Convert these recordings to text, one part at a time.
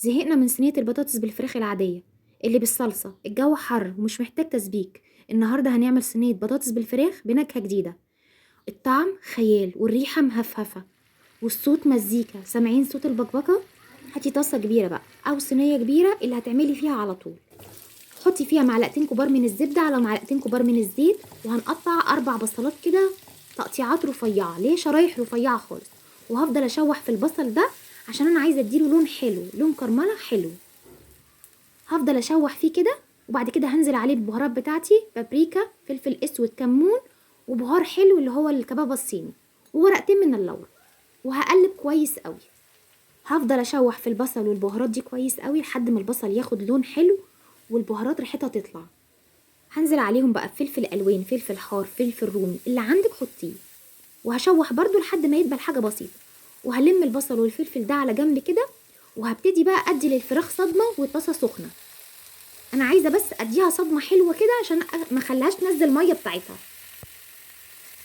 زهقنا من صينية البطاطس بالفراخ العادية اللي بالصلصة. الجو حر ومش محتاج تسبيك. النهاردة هنعمل صينية بطاطس بالفراخ بنكهة جديدة. الطعم خيال والريحة مهفهفة والصوت مزيكا. سامعين صوت البكبكة؟ هاتي طاسة كبيرة بقى أو صينية كبيرة اللي هتعملي فيها على طول. حطي فيها معلقتين كبار من الزبدة على معلقتين كبار من الزيت، وهنقطع 4 بصلات كده تقطيعات رفيعة، ليه شرايح رفيعة خالص. وهفضل أشوح في البصل ده عشان أنا عايزة أديله لون حلو، لون كرملة حلو. هفضل أشوح فيه كده، وبعد كده هنزل عليه البهارات بتاعتي: بابريكا، فلفل أسود، كمون، وبهار حلو اللي هو الكباب الصيني، وورقتين من اللورا. وهقلب كويس قوي. هفضل أشوح في البصل والبهارات دي كويس قوي لحد ما البصل ياخد لون حلو والبهارات ريحتها تطلع. هنزل عليهم بقى بفلفل الوان، فلفل حار، فلفل رومي، اللي عندك حطيه. وهشوح برضو لحد ما يدبل حاجه بسيطه. وهلم البصل والفلفل ده على جنب كده، وهبتدي بقى ادي للفراخ صدمه والطاسه سخنه. انا عايزه بس اديها صدمه حلوه كده عشان ما اخليهاش تنزل الميه بتاعتها.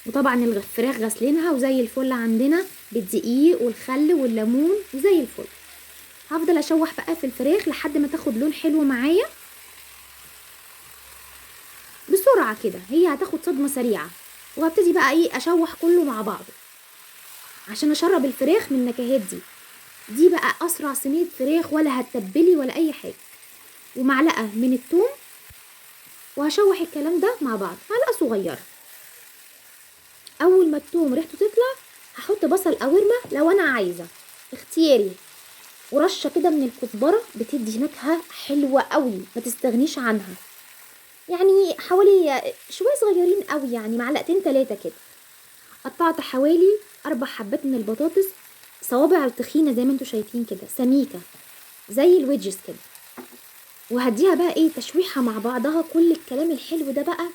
وطبعا الفراخ غسلينها وزي الفل عندنا بالدقيق والخل والليمون وزي الفل. هفضل اشوح بقى في الفراخ لحد ما تاخد لون حلو معايا بسرعه كده. هي هتاخد صدمه سريعه، وهبتدي بقى اشوح كله مع بعضه عشان اشرب الفراخ من النكهات دي بقى اسرع صينيه فراخ، ولا هتتبلي ولا اي حاجه. ومعلقه من الثوم، وهشوح الكلام ده مع بعض معلقه صغيره. اول ما الثوم ريحته تطلع هحط بصل او ورمه لو انا عايزه، اختياري. ورشه كده من الكزبره بتدي نكهه حلوه قوي ما تستغنيش عنها. يعني حوالي شويه صغيرين قوي، يعني معلقتين 3 كده. قطعت حوالي 4 حبات من البطاطس، صوابع تخينه زي ما انتوا شايفين كده، سميكه زي الويدجز كده. وهديها بقى تشويحه مع بعضها. كل الكلام الحلو ده بقى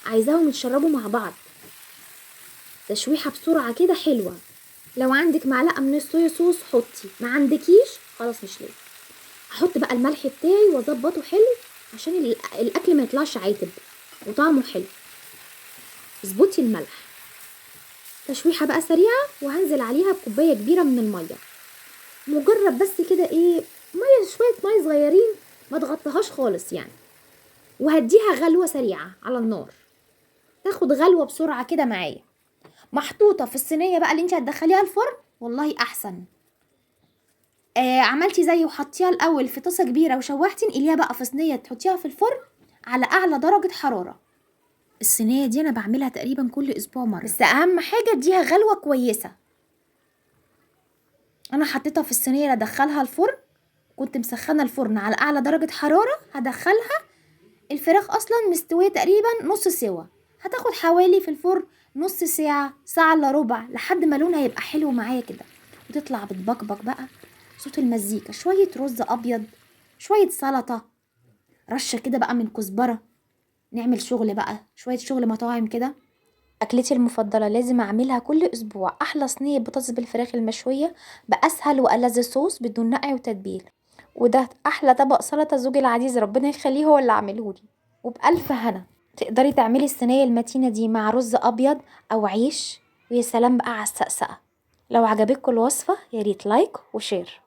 عايزاهم يتشربوا مع بعض، تشويحه بسرعه كده حلوه. لو عندك معلقه من الصويا صوص حطي، ما عندكيش خلاص مش لازم. هحط بقى الملح بتاعي واظبطه حلو عشان الاكل ما يطلعش عاتب وطعمه حلو. اظبطي الملح. تشويحه بقى سريعه، وهنزل عليها بكوبايه كبيره من الميه. مجرد بس كده ميه، شويه ميه صغيرين، ما تغطيهاش خالص يعني. وهديها غلوه سريعه على النار، تاخد غلوه بسرعه كده معايا. محطوطه في الصينيه بقى اللي انت هتدخليها الفرن، والله احسن. عملتي زي وحطيها الاول في طاسه كبيره وشوحتي، انقليها بقى في صينيه تحطيها في الفرن على اعلى درجه حراره. الصينيه دي انا بعملها تقريبا كل اسبوع مره، بس اهم حاجه اديها غلوه كويسه. انا حطيتها في الصينيه اللي ادخلها الفرن، كنت مسخنه الفرن على اعلى درجه حراره. هدخلها، الفراخ اصلا مستويه تقريبا نص سوا، هتاخد حوالي في الفرن نص ساعه، ساعه الا ربع، لحد ما لونها يبقى حلو معايا كده وتطلع بتبقبق بقى. صوت المزيكا، شويه رز ابيض، شويه سلطه، رشه كده بقى من كزبره. نعمل شغل بقى، شويه شغل مطاعم كده. اكلتي المفضله لازم اعملها كل اسبوع: احلى صينيه بطاطس بالفراخ المشويه باسهل والذ صوص بدون نقع وتتبيل. وده احلى طبق سلطه زوجي العزيز ربنا يخليه هو اللي عاملهولي، وبالف هنا. تقدري تعملي الصينيه المتينه دي مع رز ابيض او عيش، ويا سلام بقى على السقسقه. لو عجبتكم الوصفه ياريت لايك وشير.